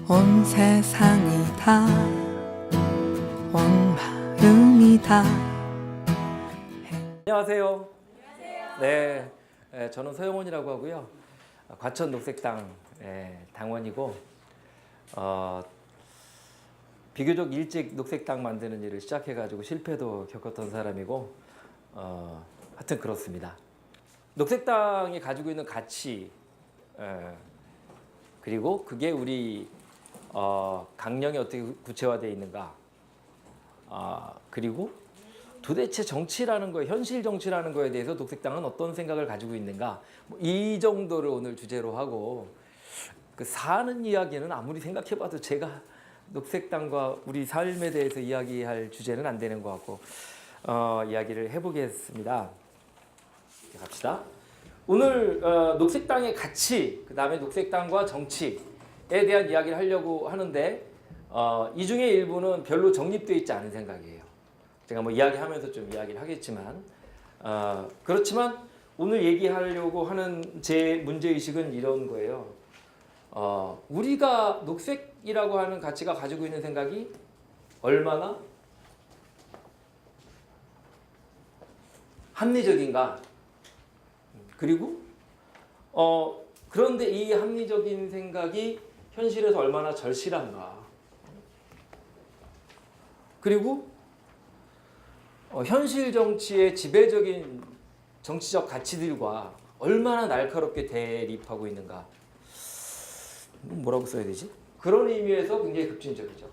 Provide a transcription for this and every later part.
온 세상이 다 온 마음이 다. 안녕하세요. 네, 저는 서영원이라고 하고요. 과천 녹색당 당원이고 비교적 일찍 녹색당 만드는 일을 시작해가지고 실패도 겪었던 사람이고 하여튼 그렇습니다. 녹색당이 가지고 있는 가치 그리고 그게 우리 강령에 어떻게 구체화되어 있는가 그리고 도대체 정치라는 거에 현실 정치라는 거에 대해서 녹색당은 어떤 생각을 가지고 있는가 이 정도를 오늘 주제로 하고 그 사는 이야기는 아무리 생각해봐도 제가 녹색당과 우리 삶에 대해서 이야기할 주제는 안 되는 것 같고 이야기를 해보겠습니다. 갑시다. 오늘 녹색당의 가치 그 다음에 녹색당과 정치에 대한 이야기를 하려고 하는데 이 중에 일부는 별로 정립되어 있지 않은 생각이에요. 제가 뭐 이야기하면서 좀 이야기를 하겠지만 그렇지만 오늘 얘기하려고 하는 제 문제의식은 이런 거예요. 우리가 녹색이라고 하는 가치가 가지고 있는 생각이 얼마나 합리적인가 그리고 그런데 이 합리적인 생각이 현실에서 얼마나 절실한가 그리고 현실 정치의 지배적인 정치적 가치들과 얼마나 날카롭게 대립하고 있는가 뭐라고 써야 되지? 그런 의미에서 굉장히 급진적이죠.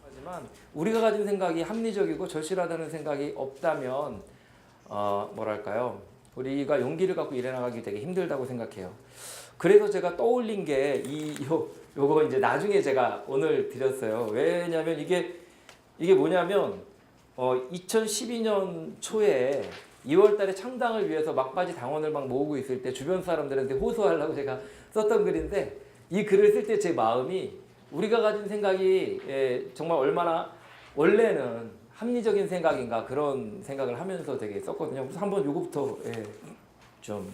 하지만 우리가 가진 생각이 합리적이고 절실하다는 생각이 없다면 뭐랄까요? 우리가 용기를 갖고 일해 나가기 되게 힘들다고 생각해요. 그래서 제가 떠올린 게 요거 이제 나중에 제가 오늘 드렸어요. 왜냐면 이게 뭐냐면 2012년 초에 2월 달에 창당을 위해서 막바지 당원을 막 모으고 있을 때 주변 사람들한테 호소하려고 제가 썼던 글인데 이 글을 쓸 때 제 마음이 우리가 가진 생각이 정말 얼마나 원래는 합리적인 생각인가 그런 생각을 하면서 되게 썼거든요. 그래서 한번 요거부터 좀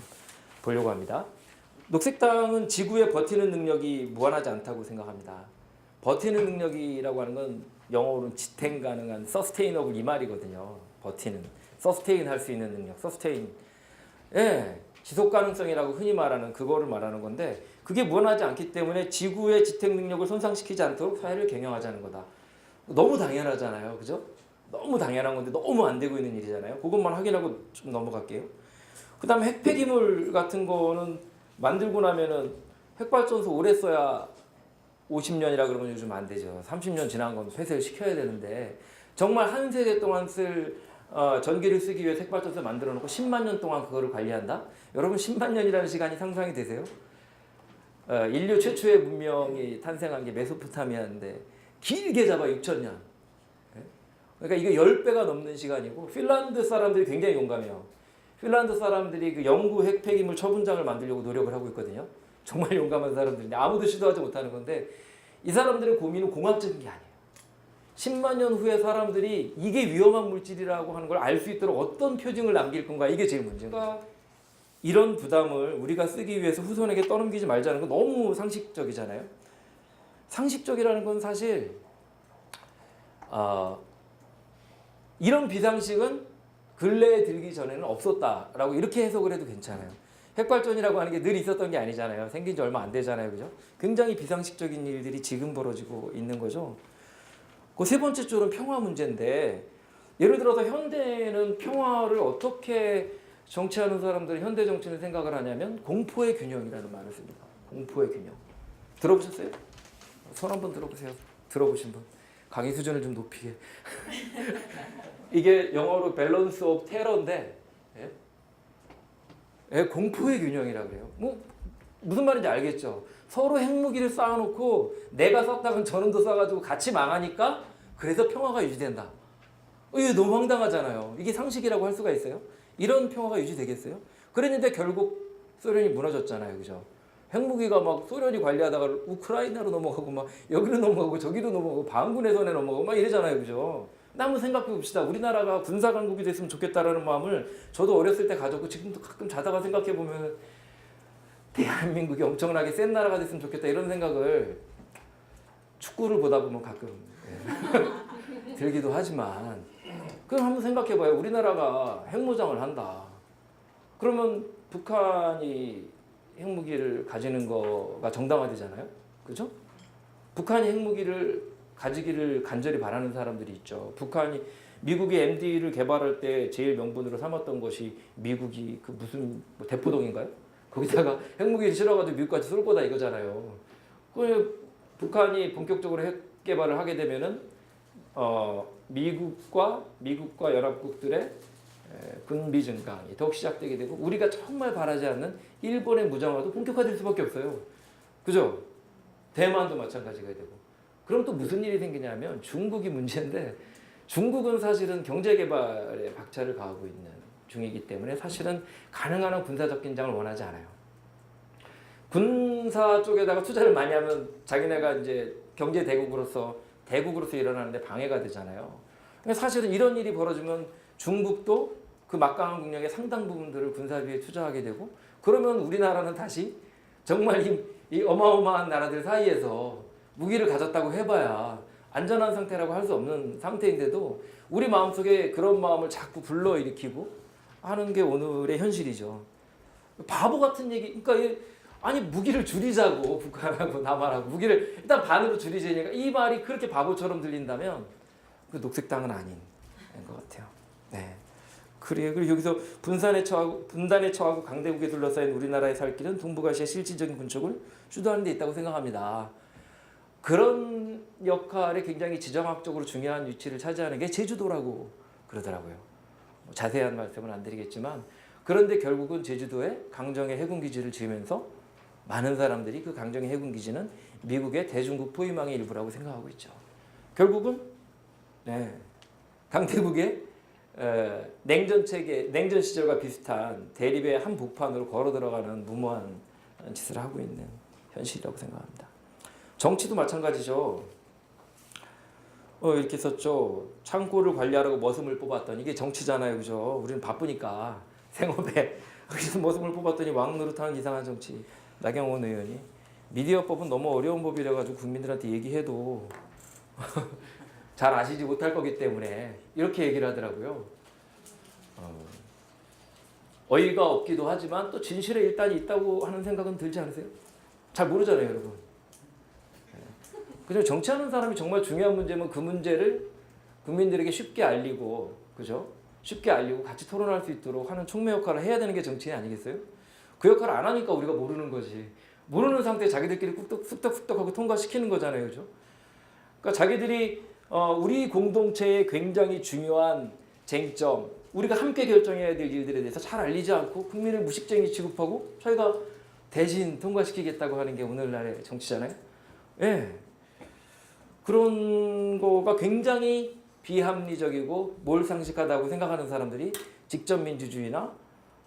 보려고 합니다. 녹색당은 지구에 버티는 능력이 무한하지 않다고 생각합니다. 버티는 능력이라고 하는 건 영어로는 지탱 가능한 sustainable 이 말이거든요. 버티는, sustain 할 수 있는 능력, sustain. 지속 가능성이라고 흔히 말하는 그거를 말하는 건데 그게 무한하지 않기 때문에 지구의 지탱 능력을 손상시키지 않도록 사회를 경영하자는 거다. 너무 당연하잖아요. 그죠? 너무 당연한 건데 너무 안 되고 있는 일이잖아요. 그것만 확인하고 좀 넘어갈게요. 그 다음에 핵폐기물 같은 거는 만들고 나면은 핵발전소 오래 써야 50년이라 그러면 요즘 안 되죠. 30년 지난 건 폐쇄를 시켜야 되는데 정말 한 세대 동안 쓸 전기를 쓰기 위해 핵발전소 만들어 놓고 10만 년 동안 그거를 관리한다? 여러분 10만 년이라는 시간이 상상이 되세요? 인류 최초의 문명이 탄생한 게 메소포타미아인데 길게 잡아 6,000년. 그러니까 이게 10배가 넘는 시간이고 핀란드 사람들이 굉장히 용감해요. 핀란드 사람들이 그 영구 핵폐기물 처분장을 만들려고 노력을 하고 있거든요. 정말 용감한 사람들인데 아무도 시도하지 못하는 건데 이 사람들의 고민은 공학적인 게 아니에요. 10만 년 후에 사람들이 이게 위험한 물질이라고 하는 걸 알 수 있도록 어떤 표징을 남길 건가 이게 제일 문제입니다. 이런 부담을 우리가 쓰기 위해서 후손에게 떠넘기지 말자는 건 너무 상식적이잖아요. 상식적이라는 건 사실 이런 비상식은 근래에 들기 전에는 없었다라고 이렇게 해석을 해도 괜찮아요. 핵발전이라고 하는 게 늘 있었던 게 아니잖아요. 생긴 지 얼마 안 되잖아요. 그죠? 굉장히 비상식적인 일들이 지금 벌어지고 있는 거죠. 그 세 번째 쪽은 평화 문제인데 예를 들어서 현대는 평화를 어떻게 정치하는 사람들은 현대 정치는 생각을 하냐면 공포의 균형이라는 말을 씁니다. 공포의 균형. 들어보셨어요? 손 한번 들어보세요. 들어보신 분. 강의 수준을 좀 높이게. 이게 영어로 밸런스 오브 테러인데 공포의 균형이라고 그래요. 뭐 무슨 말인지 알겠죠? 서로 핵무기를 쌓아놓고 내가 썼다간 저놈도 쏴가지고 같이 망하니까 그래서 평화가 유지된다. 이게 너무 황당하잖아요. 이게 상식이라고 할 수가 있어요? 이런 평화가 유지되겠어요? 그랬는데 결국 소련이 무너졌잖아요. 그죠? 핵무기가 막 소련이 관리하다가 우크라이나로 넘어가고 막 여기로 넘어가고 저기로 넘어가고 반군의 손에 넘어가고 막 이러잖아요. 그죠? 한번 생각해 봅시다. 우리나라가 군사 강국이 됐으면 좋겠다라는 마음을 저도 어렸을 때 가졌고 지금도 가끔 자다가 생각해 보면 대한민국이 엄청나게 센 나라가 됐으면 좋겠다 이런 생각을 축구를 보다 보면 가끔 들기도 하지만 그럼 한번 생각해봐요. 우리나라가 핵무장을 한다. 그러면 북한이 핵무기를 가지는 거가 정당화되잖아요. 그죠? 북한이 핵무기를 가지기를 간절히 바라는 사람들이 있죠. 북한이 미국이 MD를 개발할 때 제일 명분으로 삼았던 것이 미국이 그 무슨 뭐 대포동인가요? 거기다가 핵무기를 실어가지고 미국까지 쏠 거다 이거잖아요. 그 북한이 본격적으로 핵 개발을 하게 되면은 미국과 연합국들의 군비 증강이 더욱 시작되게 되고 우리가 정말 바라지 않는 일본의 무장화도 본격화될 수밖에 없어요. 그죠? 대만도 마찬가지가 되고. 그럼 또 무슨 일이 생기냐면 중국이 문제인데 중국은 사실은 경제 개발에 박차를 가하고 있는 중이기 때문에 사실은 가능한 한 군사적 긴장을 원하지 않아요. 군사 쪽에다가 투자를 많이 하면 자기네가 이제 경제 대국으로서 일어나는데 방해가 되잖아요. 그러니까 사실은 이런 일이 벌어지면 중국도 그 막강한 국력의 상당 부분들을 군사비에 투자하게 되고 그러면 우리나라는 다시 정말 이 어마어마한 나라들 사이에서 무기를 가졌다고 해봐야 안전한 상태라고 할 수 없는 상태인데도 우리 마음속에 그런 마음을 자꾸 불러일으키고 하는 게 오늘의 현실이죠. 바보 같은 얘기. 그러니까 아니 무기를 줄이자고 북한하고 남한하고 무기를 일단 반으로 줄이자니까 이 말이 그렇게 바보처럼 들린다면 그 녹색당은 아닌 것 같아요. 네. 그리고 여기서 분단에 처하고 강대국에 둘러싸인 우리나라의 살 길은 동북아시아 실질적인 군축을 주도하는 데 있다고 생각합니다. 그런 역할에 굉장히 지정학적으로 중요한 위치를 차지하는 게 제주도라고 그러더라고요. 자세한 말씀은 안 드리겠지만 그런데 결국은 제주도에 강정의 해군기지를 지으면서 많은 사람들이 그 강정의 해군기지는 미국의 대중국 포위망의 일부라고 생각하고 있죠. 결국은 강대국의 냉전 시절과 비슷한 대립의 한복판으로 걸어 들어가는 무모한 짓을 하고 있는 현실이라고 생각합니다. 정치도 마찬가지죠. 이렇게 썼죠. 창고를 관리하라고 머슴을 뽑았더니 이게 정치잖아요, 그죠? 우리는 바쁘니까 생업에 그래서 머슴을 뽑았더니 왕 노릇하는 이상한 정치. 나경원 의원이 미디어법은 너무 어려운 법이라 가지고 국민들한테 얘기해도 잘 아시지 못할 거기 때문에 이렇게 얘기를 하더라고요. 어이가 없기도 하지만 또 진실에 일단이 있다고 하는 생각은 들지 않으세요? 잘 모르잖아요, 여러분. 그죠? 정치하는 사람이 정말 중요한 문제면 그 문제를 국민들에게 쉽게 알리고, 그죠? 쉽게 알리고 같이 토론할 수 있도록 하는 촉매 역할을 해야 되는 게 정치인 아니겠어요? 그 역할을 안 하니까 우리가 모르는 거지. 모르는 상태에 자기들끼리 쑥덕쑥덕하고 통과시키는 거잖아요, 그죠? 그러니까 자기들이 우리 공동체의 굉장히 중요한 쟁점, 우리가 함께 결정해야 될 일들에 대해서 잘 알리지 않고 국민을 무식쟁이 취급하고 저희가 대신 통과시키겠다고 하는 게 오늘날의 정치잖아요. 예. 그런 거가 굉장히 비합리적이고 몰상식하다고 생각하는 사람들이 직접 민주주의나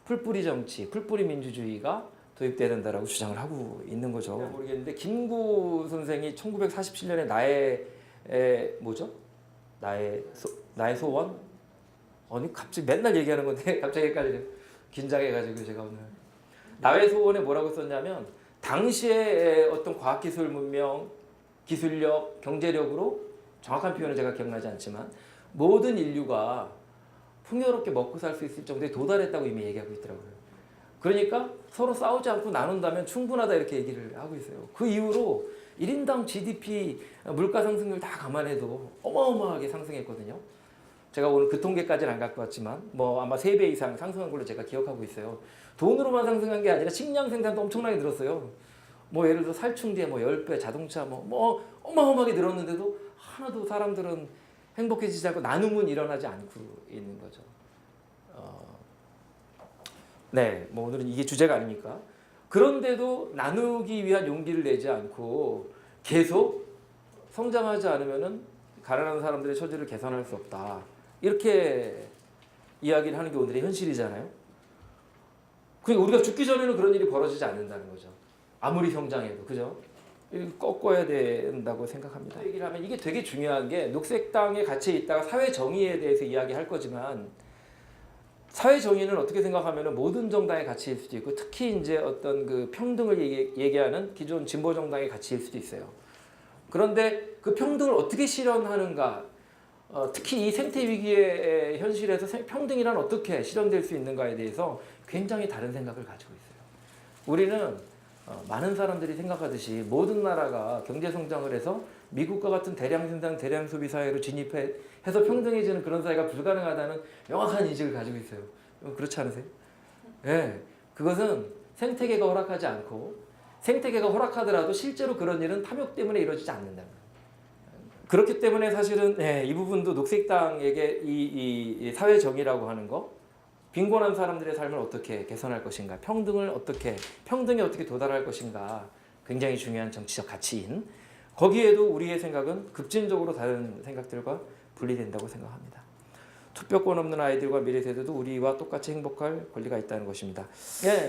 풀뿌리 정치, 풀뿌리 민주주의가 도입돼야 된다라고 주장을 하고 있는 거죠. 모르겠는데 김구 선생이 1947년에 나의 소원? 아니 갑자기 맨날 얘기하는 건데 갑자기 헷갈리네요. 긴장해가지고 제가 오늘 나의 소원에 뭐라고 썼냐면 당시에 어떤 과학기술 문명, 기술력, 경제력으로 정확한 표현은 제가 기억나지 않지만 모든 인류가 풍요롭게 먹고 살 수 있을 정도에 도달했다고 이미 얘기하고 있더라고요. 그러니까 서로 싸우지 않고 나눈다면 충분하다 이렇게 얘기를 하고 있어요. 그 이후로 1인당 GDP 물가 상승률 다 감안해도 어마어마하게 상승했거든요. 제가 오늘 그 통계까지는 안 갖고 왔지만 뭐 아마 3배 이상 상승한 걸로 제가 기억하고 있어요. 돈으로만 상승한 게 아니라 식량 생산도 엄청나게 늘었어요. 뭐 예를 들어 살충제 뭐 10배, 자동차 뭐 어마어마하게 늘었는데도 하나도 사람들은 행복해지지 않고 나눔은 일어나지 않고 있는 거죠. 네, 뭐 오늘은 이게 주제가 아니니까. 그런데도 나누기 위한 용기를 내지 않고 계속 성장하지 않으면은 가난한 사람들의 처지를 개선할 수 없다. 이렇게 이야기를 하는 게 오늘의 현실이잖아요. 그러니까 우리가 죽기 전에는 그런 일이 벌어지지 않는다는 거죠. 아무리 성장해도, 그죠? 꺾어야 된다고 생각합니다. 얘기를 하면 이게 되게 중요한 게 녹색당에 갇혀 있다가 사회 정의에 대해서 이야기할 거지만 사회 정의는 어떻게 생각하면은 모든 정당의 가치일 수도 있고 특히 이제 어떤 그 평등을 얘기하는 기존 진보 정당의 가치일 수도 있어요. 그런데 그 평등을 어떻게 실현하는가, 특히 이 생태 위기의 현실에서 평등이란 어떻게 실현될 수 있는가에 대해서 굉장히 다른 생각을 가지고 있어요. 우리는 많은 사람들이 생각하듯이 모든 나라가 경제 성장을 해서 미국과 같은 대량 생산, 대량 소비 사회로 진입해서 평등해지는 그런 사회가 불가능하다는 명확한 인식을 가지고 있어요. 그렇지 않으세요? 예. 그것은 생태계가 허락하지 않고 생태계가 허락하더라도 실제로 그런 일은 탐욕 때문에 이루어지지 않는다. 그렇기 때문에 사실은 이 부분도 녹색당에게 이 사회 정의라고 하는 거, 빈곤한 사람들의 삶을 어떻게 개선할 것인가, 평등이 어떻게 도달할 것인가, 굉장히 중요한 정치적 가치인 거기에도 우리의 생각은 급진적으로 다른 생각들과 분리된다고 생각합니다. 투표권 없는 아이들과 미래 세대도 우리와 똑같이 행복할 권리가 있다는 것입니다.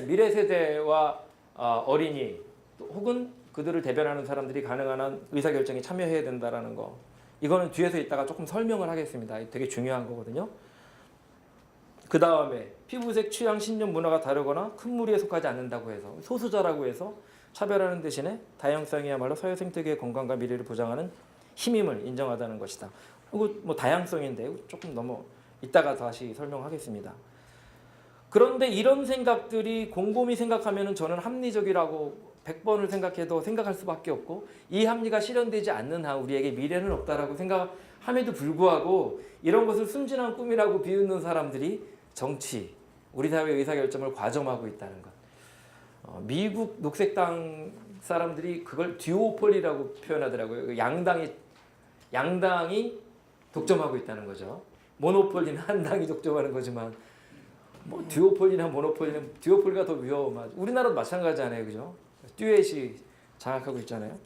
미래 세대와 어린이 혹은 그들을 대변하는 사람들이 가능한 한 의사결정에 참여해야 된다는 거, 이거는 뒤에서 이따가 조금 설명을 하겠습니다. 되게 중요한 거거든요. 그 다음에 피부색, 취향, 신념, 문화가 다르거나 큰 무리에 속하지 않는다고 해서 소수자라고 해서 차별하는 대신에 다양성이야말로 사회 생태계의 건강과 미래를 보장하는 힘임을 인정하다는 것이다. 이거 뭐 다양성인데 조금 넘어 이따가 다시 설명하겠습니다. 그런데 이런 생각들이 곰곰이 생각하면은 저는 합리적이라고 100번을 생각해도 생각할 수밖에 없고, 이 합리가 실현되지 않는 한 우리에게 미래는 없다라고 생각함에도 불구하고 이런 것을 순진한 꿈이라고 비웃는 사람들이 정치, 우리 사회의 의사결정을 과점하고 있다는 것. 미국 녹색당 사람들이 그걸 듀오폴리라고 표현하더라고요. 양당이 독점하고 있다는 거죠. 모노폴리는 한 당이 독점하는 거지만 뭐 듀오폴리나 모노폴리는 듀오폴리가 더 위험하죠. 우리나라도 마찬가지잖아요, 그죠? 듀엣이 장악하고 있잖아요.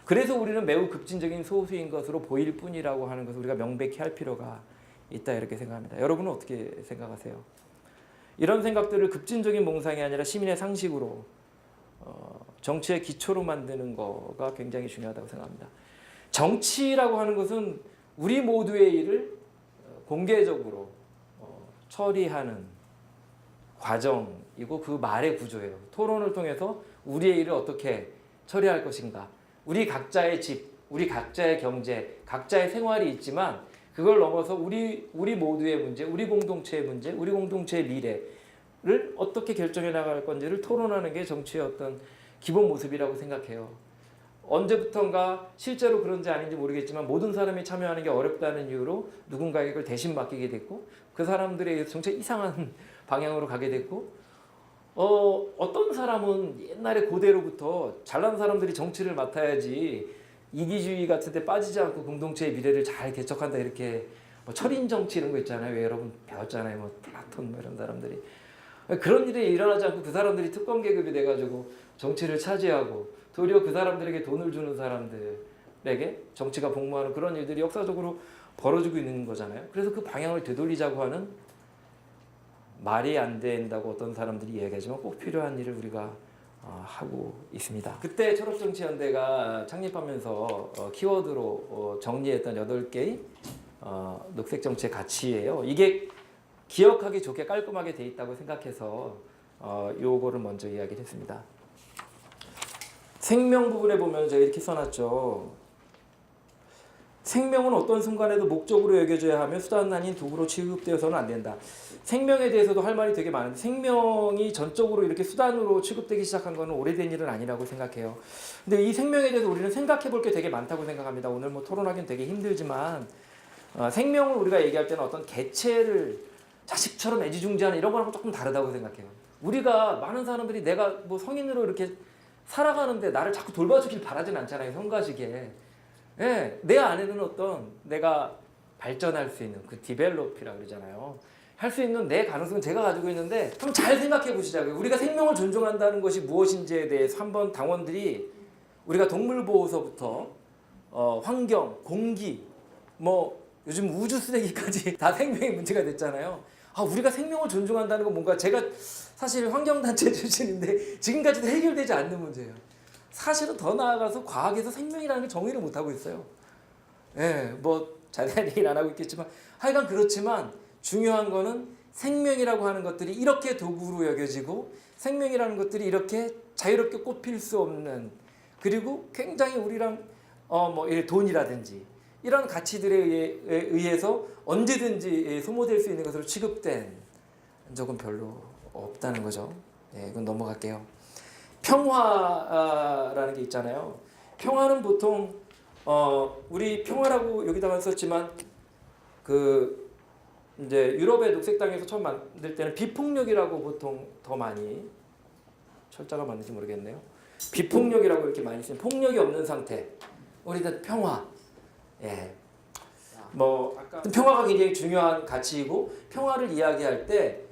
그래서 우리는 매우 급진적인 소수인 것으로 보일 뿐이라고 하는 것을 우리가 명백히 할 필요가 있다, 이렇게 생각합니다. 여러분은 어떻게 생각하세요? 이런 생각들을 급진적인 몽상이 아니라 시민의 상식으로 정치의 기초로 만드는 거가 굉장히 중요하다고 생각합니다. 정치라고 하는 것은 우리 모두의 일을 공개적으로 처리하는 과정이고 그 말의 구조예요. 토론을 통해서 우리의 일을 어떻게 처리할 것인가. 우리 각자의 집, 우리 각자의 경제, 각자의 생활이 있지만 그걸 넘어서 우리 모두의 문제, 우리 공동체의 문제, 우리 공동체의 미래를 어떻게 결정해 나갈 건지를 토론하는 게 정치의 어떤 기본 모습이라고 생각해요. 언제부턴가 실제로 그런지 아닌지 모르겠지만 모든 사람이 참여하는 게 어렵다는 이유로 누군가에게 그걸 대신 맡기게 됐고, 그 사람들에 의해서 정말 이상한 방향으로 가게 됐고, 어떤 사람은 옛날에 고대로부터 잘난 사람들이 정치를 맡아야지 이기주의 같은 데 빠지지 않고 공동체의 미래를 잘 개척한다, 이렇게 뭐 철인 정치 이런 거 있잖아요. 왜 여러분 배웠잖아요. 뭐 플라톤 뭐 이런 사람들이. 그런 일이 일어나지 않고 그 사람들이 특권 계급이 돼가지고 정치를 차지하고 도리어 그 사람들에게 돈을 주는 사람들에게 정치가 복무하는 그런 일들이 역사적으로 벌어지고 있는 거잖아요. 그래서 그 방향을 되돌리자고 하는, 말이 안 된다고 어떤 사람들이 이야기하지만 꼭 필요한 일을 우리가 하고 있습니다. 그때 초록정치연대가 창립하면서 키워드로 정리했던 8개의 녹색 정치의 가치예요. 이게 기억하기 좋게 깔끔하게 돼 있다고 생각해서 요거를 먼저 이야기를 했습니다. 생명 부분에 보면 제가 이렇게 써놨죠. 생명은 어떤 순간에도 목적으로 여겨져야 하며 수단 아닌 도구로 취급되어서는 안 된다. 생명에 대해서도 할 말이 되게 많은데, 생명이 전적으로 이렇게 수단으로 취급되기 시작한 거는 오래된 일은 아니라고 생각해요. 근데 이 생명에 대해서 우리는 생각해 볼 게 되게 많다고 생각합니다. 오늘 뭐 토론하기는 되게 힘들지만 생명을 우리가 얘기할 때는 어떤 개체를 자식처럼 애지중지하는 이런 거랑 조금 다르다고 생각해요. 우리가 많은 사람들이 내가 뭐 성인으로 이렇게 살아가는데 나를 자꾸 돌봐주길 바라진 않잖아요. 성가시게. 예, 내 안에는 어떤 내가 발전할 수 있는 그 디벨롭이라고 그러잖아요. 할 수 있는 내 가능성은 제가 가지고 있는데 좀 잘 생각해 보시자고요. 우리가 생명을 존중한다는 것이 무엇인지에 대해서 한번 당원들이, 우리가 동물보호서부터 환경, 공기, 뭐 요즘 우주 쓰레기까지 다 생명의 문제가 됐잖아요. 우리가 생명을 존중한다는 건 뭔가, 제가 사실 환경단체 출신인데 지금까지도 해결되지 않는 문제예요. 사실은 더 나아가서 과학에서 생명이라는 게 정의를 못하고 있어요. 예, 뭐 자세한 얘기는 안 하고 있겠지만 하여간 그렇지만 중요한 거는 생명이라고 하는 것들이 이렇게 도구로 여겨지고 생명이라는 것들이 이렇게 자유롭게 꼽힐 수 없는 그리고 굉장히 우리랑 뭐 돈이라든지 이런 가치들에 의해서 언제든지 소모될 수 있는 것으로 취급된 적은 별로 없다는 거죠. 네, 이건 넘어갈게요. 평화라는 게 있잖아요. 평화는 보통 우리 평화라고 여기다가 썼지만 그 이제 유럽의 녹색당에서 처음 만들 때는 비폭력이라고 보통 더 많이 철자가 맞는지 모르겠네요. 비폭력이라고 이렇게 많이 쓰는 폭력이 없는 상태. 우리는 평화. 예. 뭐 평화가 굉장히 중요한 가치이고 평화를 이야기할 때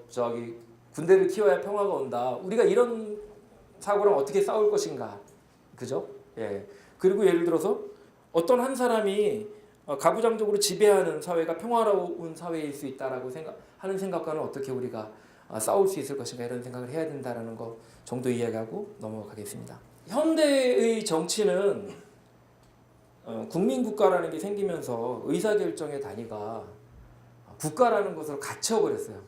저기 군대를 키워야 평화가 온다. 우리가 이런 사고랑 어떻게 싸울 것인가. 그죠? 예. 그리고 예를 들어서 어떤 한 사람이 가부장적으로 지배하는 사회가 평화로운 사회일 수 있다라고 하는 생각과는 어떻게 우리가 싸울 수 있을 것인가 이런 생각을 해야 된다라는 거 정도 이야기하고 넘어가겠습니다. 현대의 정치는 국민국가라는 게 생기면서 의사결정의 단위가 국가라는 것으로 갇혀버렸어요.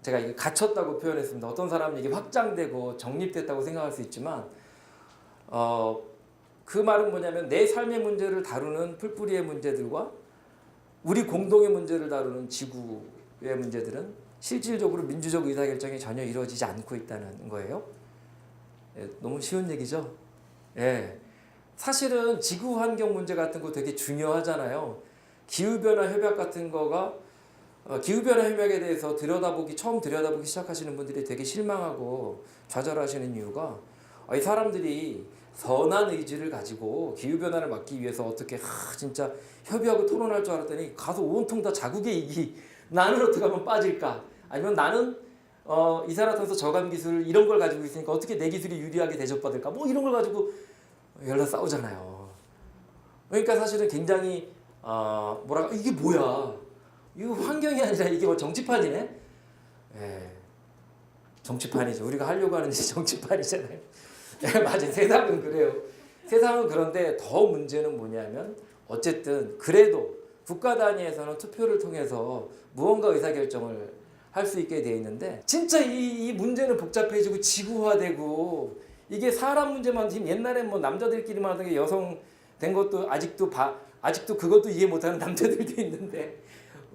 제가 이게 갇혔다고 표현했습니다. 어떤 사람은 이게 확장되고 정립됐다고 생각할 수 있지만 그 말은 뭐냐면 내 삶의 문제를 다루는 풀뿌리의 문제들과 우리 공동의 문제를 다루는 지구의 문제들은 실질적으로 민주적 의사결정이 전혀 이루어지지 않고 있다는 거예요. 예, 너무 쉬운 얘기죠? 예. 사실은 지구 환경 문제 같은 거 되게 중요하잖아요. 기후변화 협약 같은 거가 기후변화 협약에 대해서 처음 들여다보기 시작하시는 분들이 되게 실망하고 좌절하시는 이유가 이 사람들이 선한 의지를 가지고 기후변화를 막기 위해서 어떻게 진짜 협의하고 토론할 줄 알았더니 가서 온통 다 자국의 이익이 나는 어떻게 하면 빠질까 아니면 나는 이산화탄소 저감 기술 이런 걸 가지고 있으니까 어떻게 내 기술이 유리하게 대접받을까 뭐 이런 걸 가지고 열나 싸우잖아요. 그러니까 사실은 굉장히 이게 뭐야 이거 환경이 아니라 이게 뭐 정치판이네. 예, 정치판이죠. 우리가 하려고 하는 게 정치판이잖아요. 네, 맞아요. 세상은 그래요. 세상은 그런데 더 문제는 뭐냐면 어쨌든 그래도 국가 단위에서는 투표를 통해서 무언가 의사결정을 할 수 있게 돼 있는데 진짜 이 문제는 복잡해지고 지구화되고 이게 사람 문제만 지금 옛날에 뭐 남자들끼리만 하던 게 여성 된 것도 아직도 그것도 이해 못하는 남자들도 있는데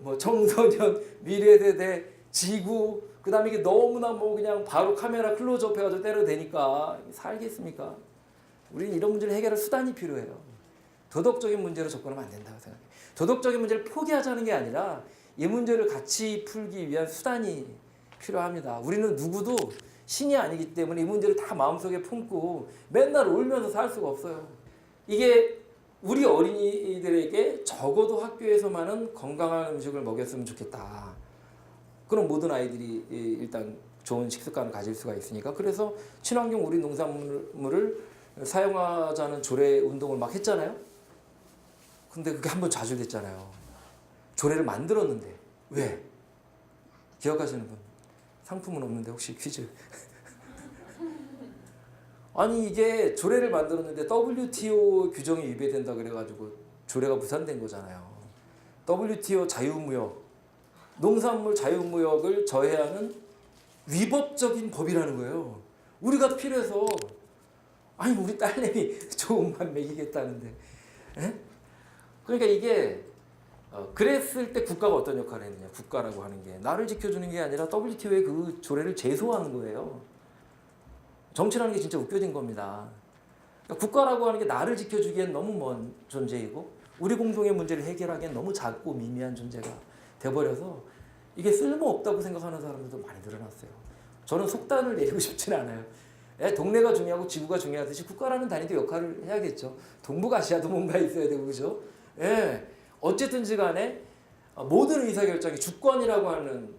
뭐 청소년, 미래세대, 지구 그다음에 이게 너무나 뭐 그냥 바로 카메라 클로즈업 해가지고 때려대니까 살겠습니까? 우리는 이런 문제를 해결할 수단이 필요해요. 도덕적인 문제로 접근하면 안 된다고 생각해요. 도덕적인 문제를 포기하자는 게 아니라 이 문제를 같이 풀기 위한 수단이 필요합니다. 우리는 누구도 신이 아니기 때문에 이 문제를 다 마음속에 품고 맨날 울면서 살 수가 없어요. 이게 우리 어린이들에게 적어도 학교에서만은 건강한 음식을 먹였으면 좋겠다. 그럼 모든 아이들이 일단 좋은 식습관을 가질 수가 있으니까 그래서 친환경 우리 농산물을 사용하자는 조례 운동을 막 했잖아요. 근데 그게 한번 좌절됐잖아요. 조례를 만들었는데 왜? 기억하시는 분? 상품은 없는데 혹시 퀴즈? 아니 이게 조례를 만들었는데 WTO 규정이 위배된다 그래가지고 조례가 무산된 거잖아요. WTO 자유무역, 농산물 자유무역을 저해하는 위법적인 법이라는 거예요. 우리가 필요해서 아니 우리 딸내미 좋은 밥 먹이겠다는데 에? 그러니까 이게 그랬을 때 국가가 어떤 역할을 했느냐. 국가라고 하는 게 나를 지켜주는 게 아니라 WTO의 그 조례를 제소하는 거예요. 정치라는 게 진짜 웃겨진 겁니다. 그러니까 국가라고 하는 게 나를 지켜주기엔 너무 먼 존재이고 우리 공동의 문제를 해결하기엔 너무 작고 미미한 존재가 돼버려서 이게 쓸모없다고 생각하는 사람들도 많이 늘어났어요. 저는 속단을 내리고 싶지는 않아요. 동네가 중요하고 지구가 중요하듯이 국가라는 단위도 역할을 해야겠죠. 동북아시아도 뭔가 있어야 되고 그죠? 예. 어쨌든지 간에 모든 의사결정이 주권이라고 하는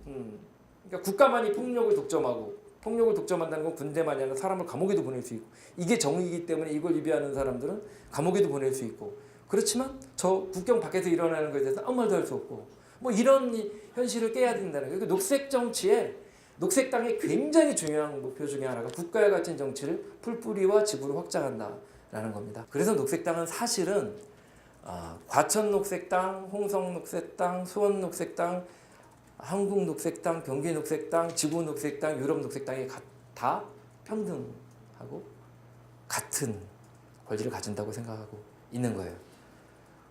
그러니까 국가만이 폭력을 독점한다는 건 군대만이 아니라 사람을 감옥에도 보낼 수 있고 이게 정의이기 때문에 이걸 위배하는 사람들은 감옥에도 보낼 수 있고 그렇지만 저 국경 밖에서 일어나는 것에 대해서 아무 말도 할 수 없고 뭐 이런 현실을 깨야 된다는 거예요. 녹색 정치에 녹색당의 굉장히 중요한 목표 중에 하나가 국가에 갇힌 정치를 풀뿌리와 지구로 확장한다라는 겁니다. 그래서 녹색당은 사실은 과천녹색당, 홍성녹색당, 수원녹색당, 한국녹색당, 경기녹색당, 지구녹색당, 유럽녹색당이 다 평등하고 같은 권리를 가진다고 생각하고 있는 거예요.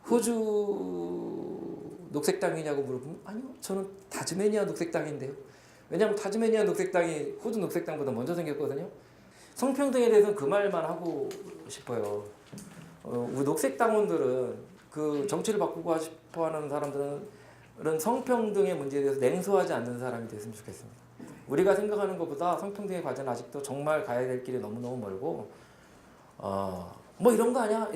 호주 녹색당이냐고 물어보면 아니요, 저는 타즈메니아 녹색당인데요. 왜냐하면 타즈메니아 녹색당이 호주 녹색당보다 먼저 생겼거든요. 성평등에 대해서는 그 말만 하고 싶어요. 우리 녹색당원들은 그 정치를 바꾸고 싶어하는 사람들은 성평등의 문제에 대해서 냉소하지 않는 사람이 됐으면 좋겠습니다. 우리가 생각하는 것보다 성평등의 과제는 아직도 정말 가야 될 길이 너무너무 멀고 뭐 이런 거 아니야?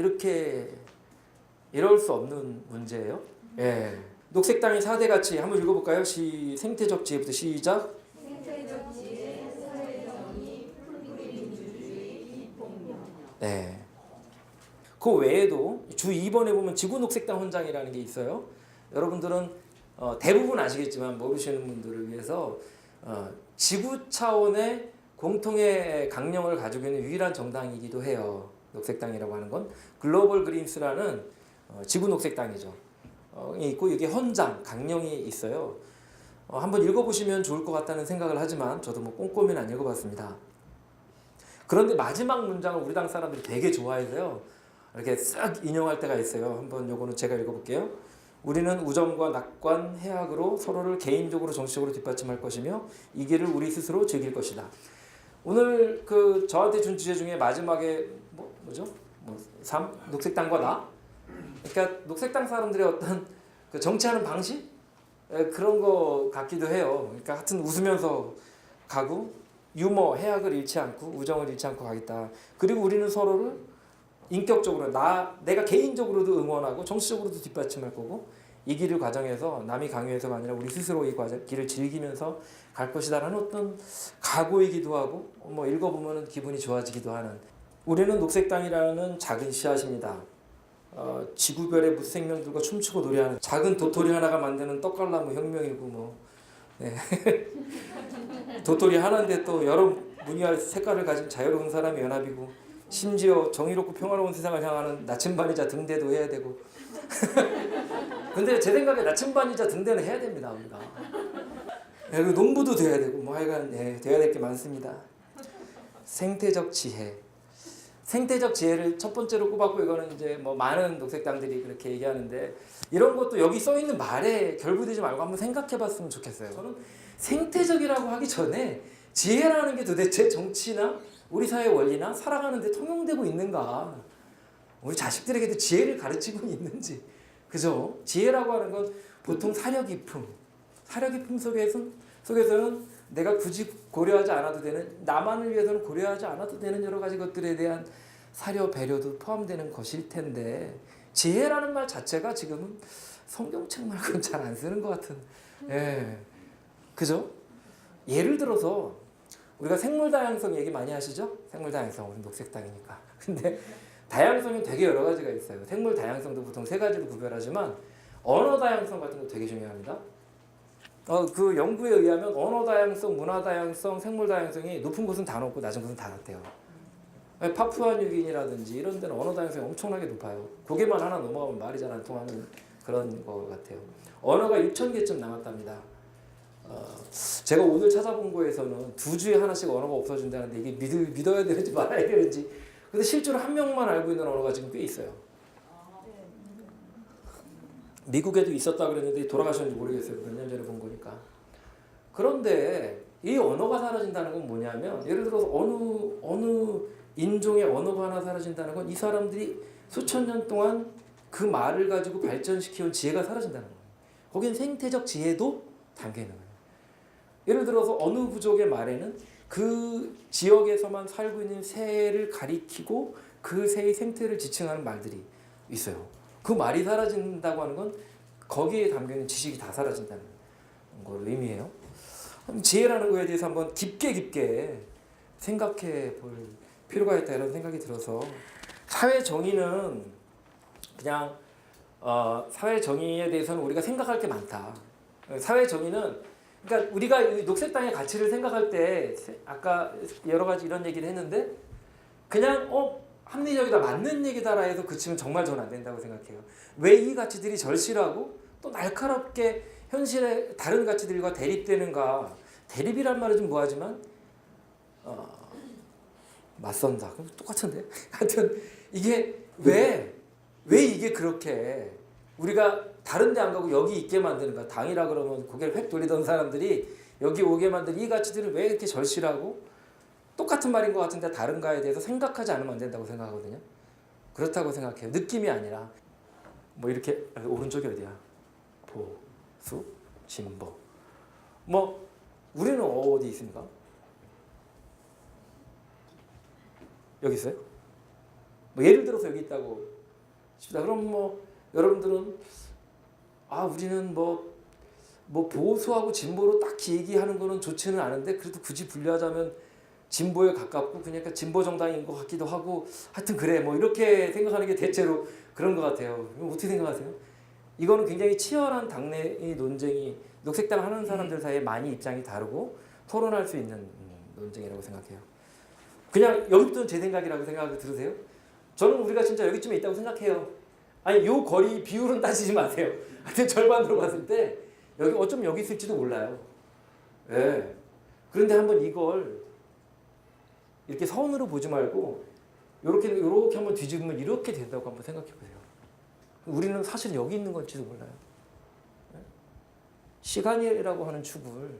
이럴 수 없는 문제예요. 예. 녹색당의 4대 가치 한번 읽어볼까요? 생태적 지혜부터 시작. 생태적 지혜, 사회 정의, 풀뿌리 민주주의, 이폭력. 네. 그 외에도 주 2번에 보면 지구 녹색당 헌장이라는 게 있어요. 여러분들은 대부분 아시겠지만 모르시는 분들을 위해서 지구 차원의 공통의 강령을 가지고 있는 유일한 정당이기도 해요. 녹색당이라고 하는 건 글로벌 그린스라는 지구 녹색당이죠. 있고 여기 헌장, 강령이 있어요. 한번 읽어보시면 좋을 것 같다는 생각을 하지만 저도 뭐 꼼꼼히는 안 읽어봤습니다. 그런데 마지막 문장을 우리 당 사람들이 되게 좋아해서요. 이렇게 싹 인용할 때가 있어요. 한번 요거는 제가 읽어볼게요. 우리는 우정과 낙관, 해악으로 서로를 개인적으로 정치적으로 뒷받침할 것이며 이 길을 우리 스스로 즐길 것이다. 오늘 그 저한테 준 주제 중에 마지막에 뭐죠? 3? 녹색당과 나? 그러니까 녹색당 사람들의 어떤 그 정치하는 방식? 그런 거 같기도 해요. 그러니까 하여튼 웃으면서 가고 유머, 해악을 잃지 않고 우정을 잃지 않고 가겠다. 그리고 우리는 서로를 인격적으로 내가 개인적으로도 응원하고 정치적으로도 뒷받침할 거고 이 길을 과정에서 남이 강요해서가 아니라 우리 스스로 이 길을 즐기면서 갈 것이다라는 어떤 각오이기도 하고 뭐 읽어보면 기분이 좋아지기도 하는 우리는 녹색당이라는 작은 씨앗입니다. 지구별의 무생명들과 춤추고 노래하는 작은 도토리 하나가 만드는 떡갈나무 혁명이고 뭐 네. 도토리 하나인데 또 여러 무늬와 색깔을 가진 자유로운 사람의 연합이고 심지어 정의롭고 평화로운 세상을 향하는 나침반이자 등대도 해야 되고 근데 제 생각에 나침반이자 등대는 해야 됩니다. 우리가 그리고 농부도 돼야 되고 뭐 하여간 돼야 될 게 많습니다. 생태적 지혜 생태적 지혜를 첫 번째로 꼽았고 이거는 이제 뭐 많은 녹색당들이 그렇게 얘기하는데 이런 것도 여기 써 있는 말에 결부되지 말고 한번 생각해 봤으면 좋겠어요. 저는 생태적이라고 하기 전에 지혜라는 게 도대체 정치나 우리 사회 원리나 살아가는 데 통용되고 있는가? 우리 자식들에게도 지혜를 가르치고 있는지. 그죠? 지혜라고 하는 건 보통 사려 깊음 속에서는 내가 굳이 고려하지 않아도 되는 나만을 위해서는 고려하지 않아도 되는 여러 가지 것들에 대한 사려 배려도 포함되는 것일 텐데 지혜라는 말 자체가 지금은 성경책 말고는 잘 안 쓰는 것 같은 그죠? 예를 들어서 우리가 생물 다양성 얘기 많이 하시죠? 생물 다양성 우리 녹색당이니까 근데 다양성이 되게 여러 가지가 있어요. 생물 다양성도 보통 3가지로 구별하지만 언어 다양성 같은 거 되게 중요합니다. 그 연구에 의하면 언어 다양성, 문화 다양성, 생물 다양성이 높은 곳은 다 높고 낮은 곳은 다 낮대요. 파푸아뉴기니라든지 이런 데는 언어 다양성이 엄청나게 높아요. 고개만 하나 넘어가면 말이 잘 안 통하는 그런 거 같아요. 언어가 6,000개쯤 남았답니다. 제가 오늘 찾아본 거에서는 2주에 하나씩 언어가 없어진다는데 이게 믿어야 되는지 말아야 되는지 근데 실제로 한 명만 알고 있는 언어가 지금 꽤 있어요. 미국에도 있었다 그랬는데 돌아가셨는지 모르겠어요. 몇 년 전에 본 거니까. 그런데 이 언어가 사라진다는 건 뭐냐면 예를 들어서 어느 인종의 언어가 하나 사라진다는 건 이 사람들이 수천 년 동안 그 말을 가지고 발전시켜온 지혜가 사라진다는 거예요. 거기는 생태적 지혜도 담겨 있는 거예요. 예를 들어서 어느 부족의 말에는 그 지역에서만 살고 있는 새를 가리키고 그 새의 생태를 지칭하는 말들이 있어요. 그 말이 사라진다고 하는 건 거기에 담겨있는 지식이 다 사라진다는 걸 의미해요. 지혜라는 거에 대해서 한번 깊게 생각해 볼 필요가 있다 이런 생각이 들어서 사회 정의는 그냥 사회 정의에 대해서는 우리가 생각할 게 많다. 사회 정의는 그러니까 우리가 녹색당의 가치를 생각할 때 아까 여러 가지 이런 얘기를 했는데 그냥 합리적이다, 맞는 얘기다라 해서 그치면 정말 저는 안 된다고 생각해요. 왜 이 가치들이 절실하고 또 날카롭게 현실의 다른 가치들과 대립되는가. 대립이란 말은 좀 뭐하지만 맞선다. 그럼 똑같은데? 하여튼 이게 왜 이게 그렇게 우리가 다른 데 안 가고 여기 있게 만드는가. 당이라 그러면 고개를 획 돌리던 사람들이 여기 오게 만든 이 가치들은 왜 이렇게 절실하고 똑같은 말인 것 같은데 다른가에 대해서 생각하지 않으면 안 된다고 생각하거든요. 그렇다고 생각해요. 느낌이 아니라 뭐 이렇게 오른쪽이 어디야? 보수, 진보. 뭐 우리는 어디 있습니까? 여기 있어요? 뭐 예를 들어서 여기 있다고 싶다. 그럼 뭐 여러분들은 우리는 뭐 보수하고 진보로 딱히 얘기하는 거는 좋지는 않은데 그래도 굳이 분류하자면 진보에 가깝고 그러니까 진보 정당인 것 같기도 하고 하여튼 그래 뭐 이렇게 생각하는 게 대체로 그런 것 같아요. 어떻게 생각하세요? 이거는 굉장히 치열한 당내의 논쟁이 녹색당 하는 사람들 사이에 많이 입장이 다르고 토론할 수 있는 논쟁이라고 생각해요. 그냥 여기부터는 제 생각이라고 생각을 들으세요? 저는 우리가 진짜 여기쯤에 있다고 생각해요. 아니 요 거리 비율은 따지지 마세요. 하여튼 절반으로 봤을 때 여기 어쩌면 여기 있을지도 몰라요. 예. 그런데 한번 이걸 이렇게 선으로 보지 말고 이렇게 한번 뒤집으면 이렇게 된다고 한번 생각해 보세요. 우리는 사실 여기 있는 건지도 몰라요. 시간이라고 하는 축을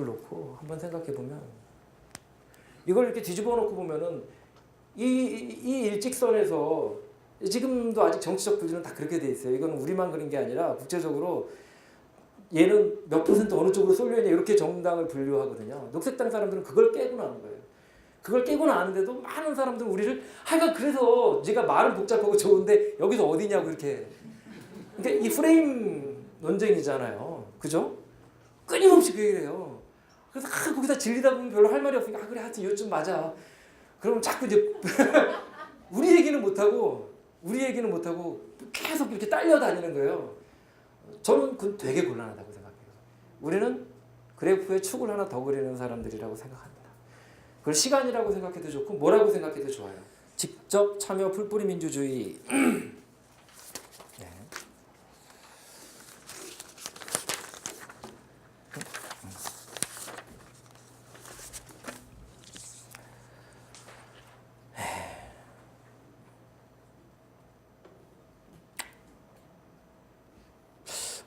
놓고 한번 생각해 보면 이걸 이렇게 뒤집어 놓고 보면은 이 일직선에서 지금도 아직 정치적 분류는 다 그렇게 돼 있어요. 이건 우리만 그런 게 아니라 국제적으로 얘는 몇 퍼센트 어느 쪽으로 쏠려 있냐 이렇게 정당을 분류하거든요. 녹색당 사람들은 그걸 깨고 나는 거예요. 그걸 깨고 나는데도 많은 사람들은 우리를 하여간 그래서 네가 말은 복잡하고 좋은데 여기서 어디냐고 이렇게. 그러니까 이 프레임 논쟁이잖아요. 그죠? 끊임없이 그 얘기를 해요. 그래서 거기다 질리다 보면 별로 할 말이 없으니까 그래 하여튼 요즘 맞아. 그러면 자꾸 이제 우리 얘기는 못하고 계속 이렇게 딸려다니는 거예요. 저는 그건 되게 곤란하다고 생각해요. 우리는 그래프에 축을 하나 더 그리는 사람들이라고 생각합니다. 그걸 시간이라고 생각해도 좋고 뭐라고 생각해도 좋아요. 직접 참여 풀뿌리 민주주의. 네.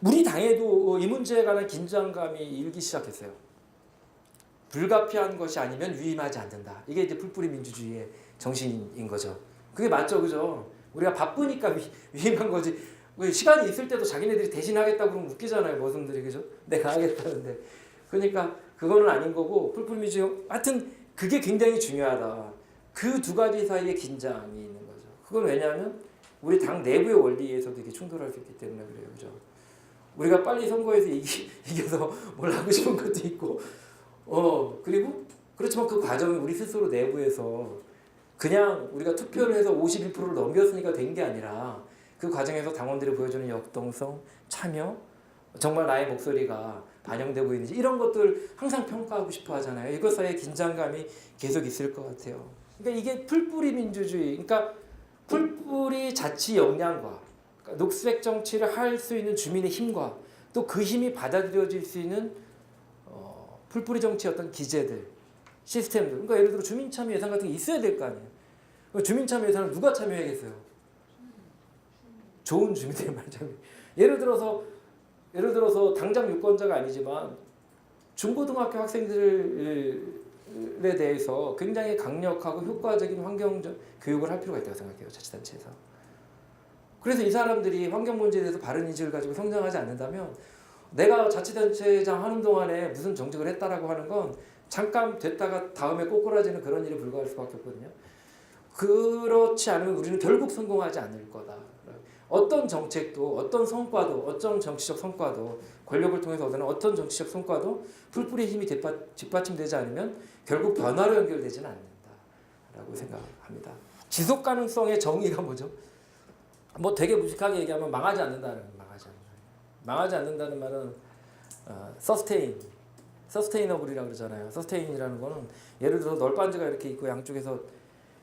우리 당에도 이 문제에 관한 긴장감이 일기 시작했어요. 불가피한 것이 아니면 위임하지 않는다. 이게 이제 풀뿌리 민주주의의 정신인 거죠. 그게 맞죠, 그죠? 우리가 바쁘니까 위임한 거지. 시간이 있을 때도 자기네들이 대신하겠다고 그러면 웃기잖아요, 머슴들이, 그죠? 내가 하겠다는데. 그러니까 그거는 아닌 거고 풀뿌리 민주주의 하여튼 그게 굉장히 중요하다. 그 두 가지 사이에 긴장이 있는 거죠. 그건 왜냐하면 우리 당 내부의 원리에서도 이게 충돌할 수 있기 때문에 그래요, 그죠? 우리가 빨리 선거에서 이겨서 뭘 하고 싶은 것도 있고, 그리고 그렇지만 그 과정이 우리 스스로 내부에서 그냥 우리가 투표를 해서 51%를 넘겼으니까 된 게 아니라 그 과정에서 당원들이 보여주는 역동성, 참여, 정말 나의 목소리가 반영되고 있는지 이런 것들 항상 평가하고 싶어 하잖아요. 이것 사이에 긴장감이 계속 있을 것 같아요. 그러니까 이게 풀뿌리 민주주의, 그러니까 풀뿌리 자치 역량과 녹색 정치를 할 수 있는 주민의 힘과 또 그 힘이 받아들여질 수 있는 풀뿌리 정치의 어떤 기제들, 시스템들. 그러니까 예를 들어 주민참여 예산 같은 게 있어야 될 거 아니에요. 주민참여 예산을 누가 참여해야겠어요? 좋은 주민들만 참여. 예를 들어서 당장 유권자가 아니지만 중고등학교 학생들에 대해서 굉장히 강력하고 효과적인 환경 교육을 할 필요가 있다고 생각해요. 자치단체에서. 그래서 이 사람들이 환경 문제에 대해서 바른 인식을 가지고 성장하지 않는다면 내가 자치단체장 하는 동안에 무슨 정책을 했다라고 하는 건 잠깐 됐다가 다음에 꼬꾸라지는 그런 일에 불과할 수밖에 없거든요. 그렇지 않으면 우리는 결국 성공하지 않을 거다. 어떤 정책도 어떤 성과도 어떤 정치적 성과도 권력을 통해서 얻는 어떤 정치적 성과도 풀뿌리 힘이 뒷받침되지 않으면 결국 변화로 연결되지는 않는다라고 생각합니다. 지속 가능성의 정의가 뭐죠? 뭐 되게 무식하게 얘기하면 망하지 않는다는 말은 sustain, 서스테이너블이라고 그러잖아요. 서스테인이라는 거는 예를 들어 널빤지가 이렇게 있고 양쪽에서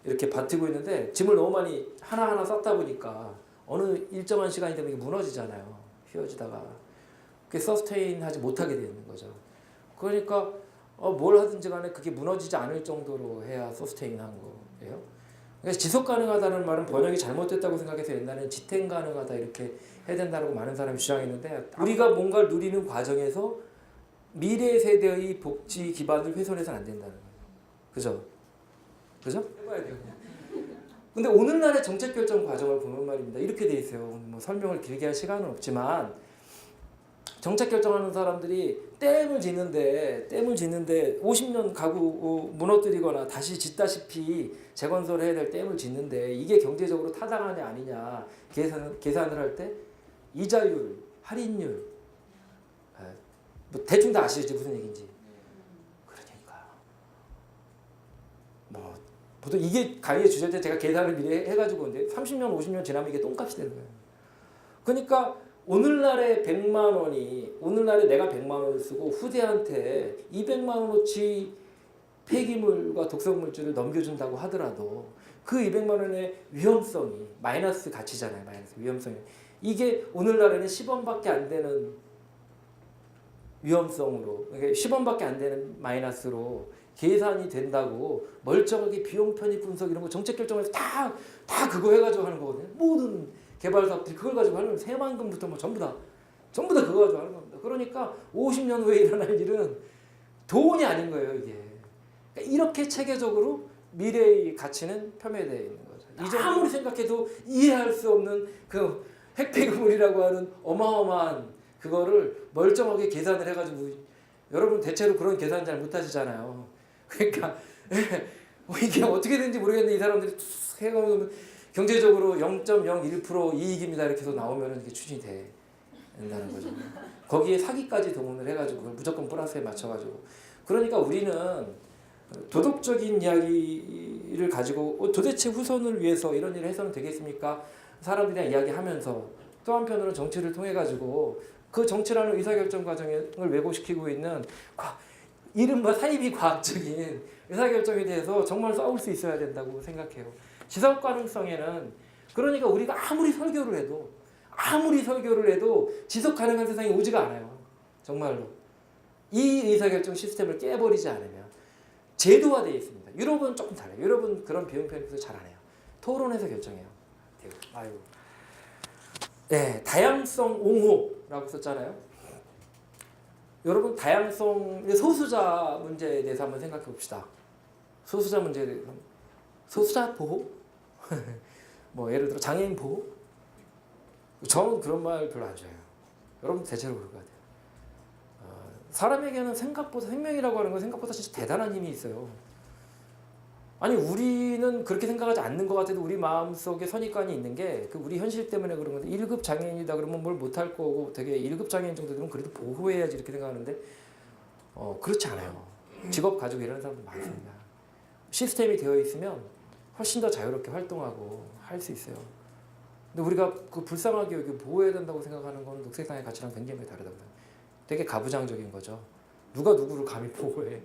이렇게 버티고 있는데 짐을 너무 많이 하나하나 쌓다 보니까 어느 일정한 시간이 되면 이게 무너지잖아요. 휘어지다가. 그게 서스테인하지 못하게 되는 거죠. 그러니까 뭘 하든지 간에 그게 무너지지 않을 정도로 해야 서스테인한 거예요. 그래서 지속 가능하다는 말은 번역이 잘못됐다고 생각해서 옛날에는 지탱 가능하다 이렇게 해야 된다고 많은 사람이 주장했는데 우리가 뭔가를 누리는 과정에서 미래 세대의 복지 기반을 훼손해서는 안 된다는 거예요. 그죠? 그죠? 해봐야 돼요. 근데 오늘날의 정책 결정 과정을 보면 말입니다. 이렇게 돼 있어요. 뭐 설명을 길게 할 시간은 없지만 정책 결정하는 사람들이 댐을 짓는데 50년 가구 무너뜨리거나 다시 짓다시피 재건설을 해야 될 댐을 짓는데 이게 경제적으로 타당하냐 아니냐 계산을 할 때 이자율, 할인율 뭐 대충 다 아시죠 무슨 얘기인지. 그러니까 뭐 보통 이게 강의 주제일 때 제가 계산을 미리 해가지고 이제 30년 50년 지나면 이게 똥값이 되는 거예요. 그러니까 오늘날에 100만 원이 오늘날에 내가 100만 원을 쓰고 후대한테 200만 원어치 폐기물과 독성물질을 넘겨준다고 하더라도 그 200만 원의 위험성이 마이너스 가치잖아요. 마이너스 위험성이. 이게 오늘날에는 10원밖에 안 되는 위험성으로 그러니까 10원밖에 안 되는 마이너스로 계산이 된다고 멀쩡하게 비용 편입 분석 이런 거 정책 결정에서 다 그거 해가지고 하는 거거든요. 모든 개발 사업들이 그걸 가지고 하는 거예요. 새만금부터 뭐 전부 다 그거 가지고 하는 겁니다. 그러니까 50년 후에 일어날 일은 돈이 아닌 거예요, 이게. 그러니까 이렇게 체계적으로 미래의 가치는 폄훼되어 있는 거죠. 아무리 생각해도 이해할 수 없는 그 핵폐기물이라고 하는 어마어마한 그거를 멀쩡하게 계산을 해가지고 여러분 대체로 그런 계산 잘 못하시잖아요. 그러니까 이게 어떻게 되는지 모르겠는데 이 사람들이 해가지고 경제적으로 0.01% 이익입니다 이렇게 해서 나오면 이게 추진이 된다는 거죠. 거기에 사기까지 동원을 해가지고 그걸 무조건 플러스에 맞춰가지고 그러니까 우리는 도덕적인 이야기를 가지고 도대체 후손을 위해서 이런 일을 해서는 되겠습니까? 사람들이랑 이야기하면서 또 한편으로는 정치를 통해 가지고 그 정치라는 의사결정 과정을 왜곡시키고 있는 이른바 사이비 과학적인 의사결정에 대해서 정말 싸울 수 있어야 된다고 생각해요. 지속 가능성에는 그러니까 우리가 아무리 설교를 해도 지속 가능한 세상이 오지가 않아요. 정말로. 이 의사결정 시스템을 깨버리지 않으면 제도화되어 있습니다. 유럽은 조금 달라요. 유럽은 그런 비용 편입도 잘 안 해요. 토론해서 결정해요. 아유. 네, 다양성 옹호라고 썼잖아요. 여러분 다양성 소수자 문제에 대해서 한번 생각해 봅시다. 소수자 문제에 대해서 소수자 보호? 뭐 예를 들어 장애인 보호? 저는 그런 말 별로 안 좋아해요. 여러분 대체로 그럴 것 같아요. 사람에게는 생각보다 생명이라고 하는 건 생각보다 진짜 대단한 힘이 있어요. 아니 우리는 그렇게 생각하지 않는 것 같아도 우리 마음속에 선입관이 있는 게 그 우리 현실 때문에 그런 건데 1급 장애인이다 그러면 뭘 못할 거고 되게 1급 장애인 정도 되면 그래도 보호해야지 이렇게 생각하는데 그렇지 않아요. 직업 가지고 일하는 사람도 많습니다. 시스템이 되어 있으면 훨씬 더 자유롭게 활동하고 할 수 있어요. 근데 우리가 그 불쌍하게 여기 보호해야 된다고 생각하는 건 녹색당의 가치랑 굉장히 다르다고 생각해요. 되게 가부장적인 거죠. 누가 누구를 감히 보호해.